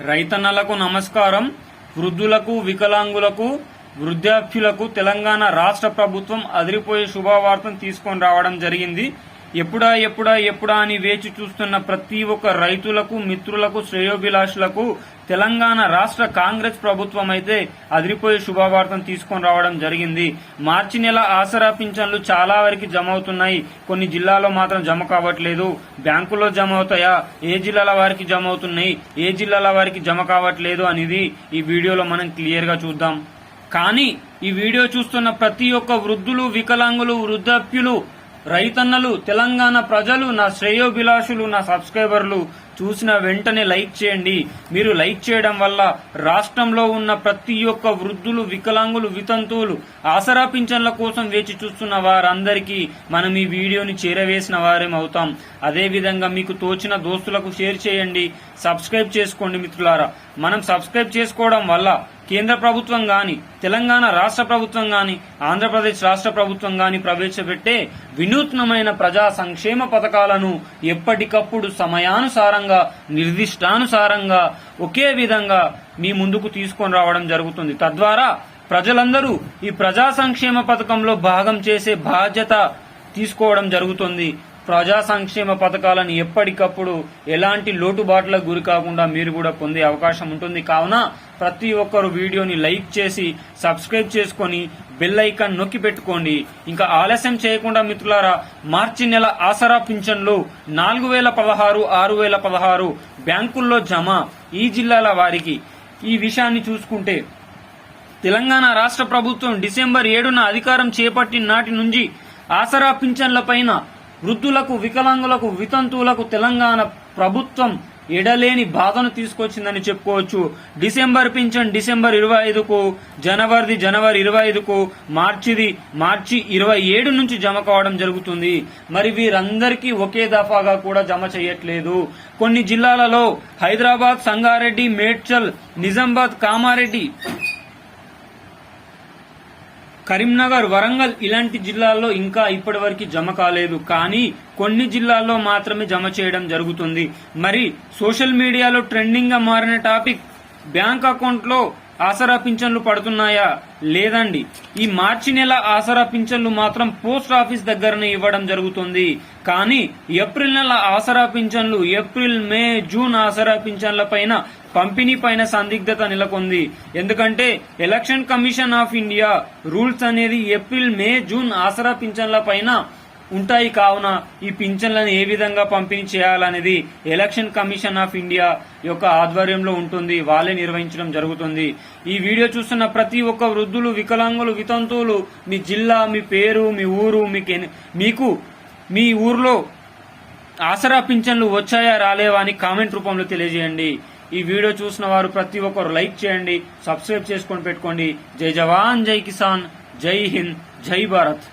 రైతన్నలకు నమస్కారం. వృద్ధులకు, వికలాంగులకు, వృద్ధాప్యులకు తెలంగాణ రాష్ట్ర ప్రభుత్వం అదిరిపోయే శుభవార్తను తీసుకొని రావడం జరిగింది. ఎప్పుడా అని వేచి చూస్తున్న ప్రతి ఒక్క రైతులకు, మిత్రులకు, శ్రేయోభిలాషులకు తెలంగాణ రాష్ట్ర కాంగ్రెస్ ప్రభుత్వం అయితే అదిరిపోయే శుభవార్తను తీసుకొని రావడం జరిగింది. మార్చి నెల ఆసరా పింఛన్లు చాలా వరకు జమ అవుతున్నాయి. కొన్ని జిల్లాలో మాత్రం జమ కావట్లేదు. బ్యాంకులో జమ అవుతాయా, ఏ జిల్లాల వారికి జమ అవుతున్నాయి, ఏ జిల్లాల వారికి జమ కావట్లేదు అనేది ఈ వీడియోలో మనం క్లియర్ గా చూద్దాం. కానీ ఈ వీడియో చూస్తున్న ప్రతి ఒక్క వృద్ధులు, వికలాంగులు, వృద్ధాప్యులు, రైతన్నలు, తెలంగాణ ప్రజలు, నా శ్రేయోభిలాషులు, నా సబ్స్క్రైబర్లు చూసిన వెంటనే లైక్ చేయండి. మీరు లైక్ చేయడం వల్ల రాష్ట్రంలో ఉన్న ప్రతి ఒక్క వృద్ధులు, వికలాంగులు, వితంతువులు, ఆసరా పింఛన్ల కోసం వేచి చూస్తున్న వారందరికీ మనం ఈ వీడియోని చేరవేసిన వారేం అవుతాం. అదేవిధంగా మీకు తోచిన దోస్తులకు షేర్ చేయండి, సబ్స్క్రైబ్ చేసుకోండి మిత్రులారా. మనం సబ్స్క్రైబ్ చేసుకోవడం వల్ల కేంద్ర ప్రభుత్వం గాని, తెలంగాణ రాష్ట్ర ప్రభుత్వం గాని, ఆంధ్రప్రదేశ్ రాష్ట్ర ప్రభుత్వం గాని ప్రవేశపెట్టే వినూత్నమైన ప్రజా సంక్షేమ పథకాలను ఎప్పటికప్పుడు సమయానుసారంగా, నిర్దిష్టానుసారంగా ఒకే విధంగా మీ ముందుకు తీసుకొని రావడం జరుగుతుంది. తద్వారా ప్రజలందరూ ఈ ప్రజా సంక్షేమ పథకంలో భాగం చేసే బాధ్యత తీసుకోవడం జరుగుతుంది. ప్రజా సంక్షేమ పథకాలను ఎప్పటికప్పుడు ఎలాంటి లోటుబాట్లకు గురి కాకుండా మీరు కూడా పొందే అవకాశం ఉంటుంది. కావున ప్రతి ఒక్కరు వీడియోని లైక్ చేసి సబ్స్క్రైబ్ చేసుకొని బెల్ ఐకాన్ నొక్కి పెట్టుకోండి. ఇంకా ఆలస్యం చేయకుండా మిత్రులారా, మార్చి నెల ఆసరా పింఛన్లు 4016, 6016 బ్యాంకుల్లో జమ. ఈ జిల్లాల వారికి ఈ విషయాన్ని చూసుకుంటే తెలంగాణ రాష్ట్ర ప్రభుత్వం డిసెంబర్ 7న అధికారం చేపట్టిన నాటి నుంచి ఆసరా పింఛన్ల పైన వృద్ధులకు, వికలాంగులకు, వితంతువులకు తెలంగాణ ప్రభుత్వం ఎడలేని బాధను తీసుకొచ్చిందని చెప్పుకోవచ్చు. డిసెంబర్ పింఛన్ డిసెంబర్ 25కు, జనవరి 25కు, మార్చి 27 నుంచి జమ కావడం జరుగుతుంది. మరి వీరందరికీ ఒకే దఫాగా కూడా జమ చేయట్లేదు. కొన్ని జిల్లాలలో హైదరాబాద్, సంగారెడ్డి, మేడ్చల్, నిజామాబాద్, కామారెడ్డి, కరీంనగర్, వరంగల్ ఇలాంటి జిల్లాల్లో ఇంకా ఇప్పటి వరకు జమ కాలేదు. కానీ కొన్ని జిల్లాల్లో మాత్రమే జమ చేయడం జరుగుతుంది. మరి సోషల్ మీడియాలో ట్రెండింగ్ గా మారిన టాపిక్, బ్యాంక్ అకౌంట్ లో ఆసరా పింఛన్లు పడుతున్నాయా? లేదండి. ఈ మార్చి నెల ఆసరా పింఛన్లు మాత్రం పోస్ట్ ఆఫీస్ దగ్గరనే ఇవ్వడం జరుగుతుంది. కానీ ఏప్రిల్ నెల ఆసరా పింఛన్లు, ఏప్రిల్, మే, జూన్ ఆసరా పింఛన్ల పైన పంపిణీ పైన సందిగ్ధత నెలకొంది. ఎందుకంటే election commission of India rules అనేది ఏప్రిల్, మే, జూన్ ఆసరా పింఛన్ల పైన ఉంటాయి. కావున ఈ పింఛన్లను ఏ విధంగా పంపిణీ చేయాలనేది ఎలక్షన్ కమిషన్ ఆఫ్ ఇండియా యొక్క ఆధ్వర్యంలో ఉంటుంది. వాళ్ళే నిర్వహించడం జరుగుతుంది. ఈ వీడియో చూస్తున్న ప్రతి ఒక్క వృద్ధులు, వికలాంగులు, వితంతువులు మీ జిల్లా, మీ పేరు, మీ ఊరు, మీకు మీ ఊర్లో ఆసరా పింఛన్లు వచ్చాయా రాలేవా అని కామెంట్ రూపంలో తెలియజేయండి. ఈ వీడియో చూసిన వారు ప్రతి ఒక్కరు లైక్ చేయండి, సబ్స్క్రైబ్ చేసుకొని పెట్టుకోండి. జై జవాన్, జై కిసాన్, జై హింద్, జై భారత్.